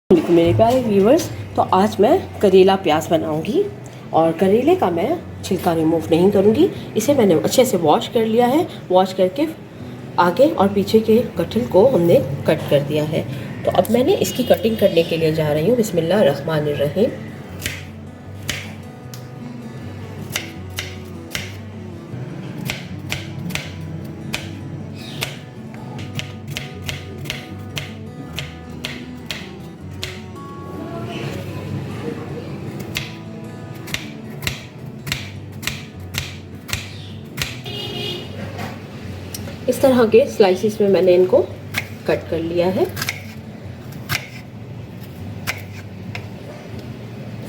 मेरे प्यारे व्यूवर्स, तो आज मैं करेला प्याज बनाऊंगी और करेले का मैं छिलका रिमूव नहीं करूंगी। इसे मैंने अच्छे से वॉश कर लिया है। वॉश करके आगे और पीछे के गठल को हमने कट कर दिया है। तो अब मैंने इसकी कटिंग करने के लिए जा रही हूँ। बिस्मिल्लाह रहमान रहीम। इस तरह के स्लाइसिस में मैंने इनको कट कर लिया है।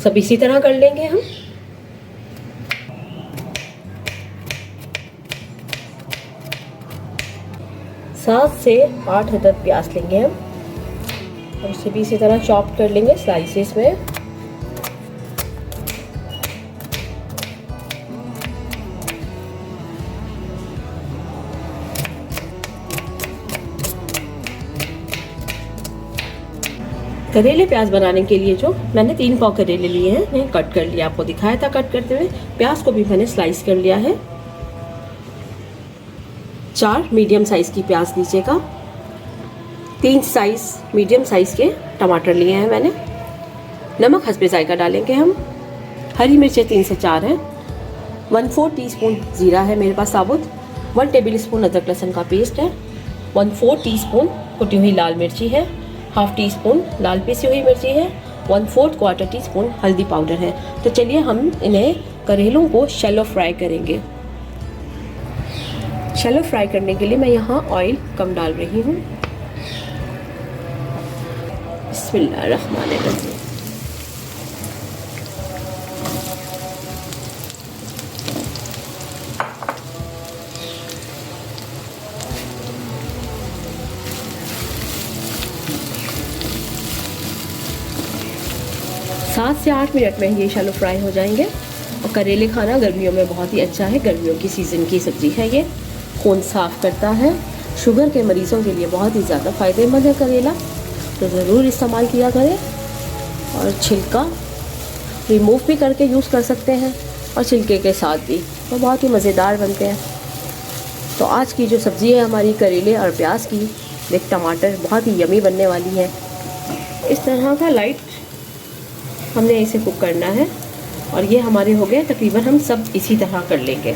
सब इसी तरह कर लेंगे हम। सात से आठ अदद प्याज लेंगे हम और उसे भी इसी तरह चॉप कर लेंगे स्लाइसिस में। करेले प्याज बनाने के लिए जो मैंने 3 पाव करेले लिए हैं, मैं कट कर लिया, आपको दिखाया था कट करते हुए। प्याज को भी मैंने स्लाइस कर लिया है। 4 मीडियम साइज़ की प्याज लीजिएगा। 3 साइज़ मीडियम साइज़ के टमाटर लिए हैं मैंने। नमक हस्बे जायका डालेंगे हम। हरी मिर्चें 3 से 4 हैं। 1/4 टीस्पून ज़ीरा है मेरे पास साबुत। 1 टेबल स्पून अदरक लहसुन का पेस्ट है। 1/4 टीस्पून कुटी हुई लाल मिर्ची है। 1/2 टीस्पून लाल पिसी हुई मिर्ची है। 1/4 क्वार्टर टीस्पून हल्दी पाउडर है। तो चलिए हम इन्हें करेलों को शैलो फ्राई करेंगे। शैलो फ्राई करने के लिए मैं यहाँ ऑयल कम डाल रही हूँ। बिस्मिल्लाहिर्रहमानिर्रहीम। सात से 8 मिनट में ये शैलो फ्राई हो जाएंगे। और करेले खाना गर्मियों में बहुत ही अच्छा है। गर्मियों की सीज़न की सब्ज़ी है ये। खून साफ़ करता है। शुगर के मरीज़ों के लिए बहुत ही ज़्यादा फ़ायदेमंद है करेला, तो ज़रूर इस्तेमाल किया करें। और छिलका रिमूव भी करके यूज़ कर सकते हैं और छिलके के साथ भी, तो बहुत ही मज़ेदार बनते हैं। तो आज की जो सब्ज़ी है हमारी करेले और प्याज की विद टमाटर, बहुत ही यमी बनने वाली है। इस तरह का लाइट हमने इसे कुक करना है। और ये हमारे हो गए तकरीबन। हम सब इसी तरह कर लेंगे।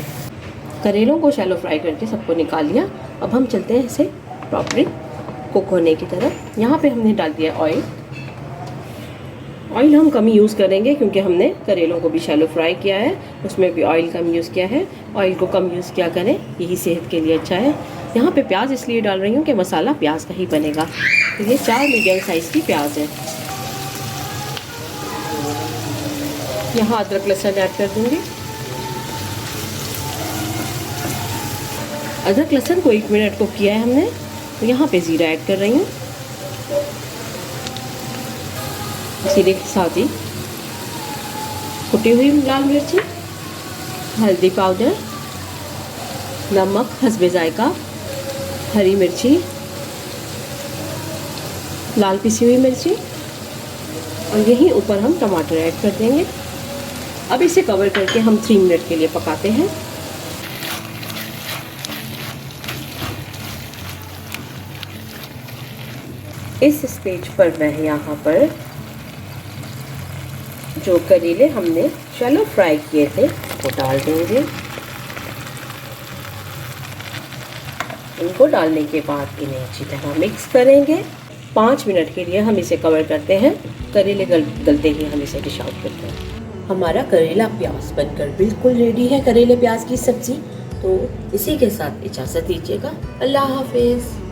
करेलों को शैलो फ्राई करके सबको निकाल लिया। अब हम चलते हैं इसे प्रॉपरली कुक होने की तरफ। यहाँ पे हमने डाल दिया ऑयल। ऑयल हम कम यूज़ करेंगे क्योंकि हमने करेलों को भी शैलो फ्राई किया है, उसमें भी ऑयल कम यूज़ किया है। ऑयल को कम यूज़ किया करें, यही सेहत के लिए अच्छा है। यहाँ पे प्याज इसलिए डाल रही हूँ कि मसाला प्याज का ही बनेगा। तो ये 4 मीडियम साइज़ की प्याज है। यहाँ अदरक लहसुन ऐड कर दूँगी। अदरक लहसुन को 1 मिनट कुक किया है हमने। तो यहाँ पे ज़ीरा ऐड कर रही हूँ। ज़ीरे के साथ ही कुटी हुई लाल मिर्ची, हल्दी पाउडर, नमक हस्बे जायका, हरी मिर्ची, लाल पिसी हुई मिर्ची और यहीं ऊपर हम टमाटर ऐड कर देंगे। अब इसे कवर करके हम 3 मिनट के लिए पकाते हैं। इस स्टेज पर मैं यहाँ पर जो करेले हमने शैलो फ्राई किए थे वो डाल देंगे। इनको डालने के बाद इन्हें अच्छी तरह मिक्स करेंगे। 5 मिनट के लिए हम इसे कवर करते हैं। करेले गलते ही हम इसे डिश आउट करते हैं। हमारा करेला प्याज बनकर बिल्कुल रेडी है, करेले प्याज की सब्ज़ी। तो इसी के साथ इजाज़त दीजिएगा। अल्लाह हाफिज़।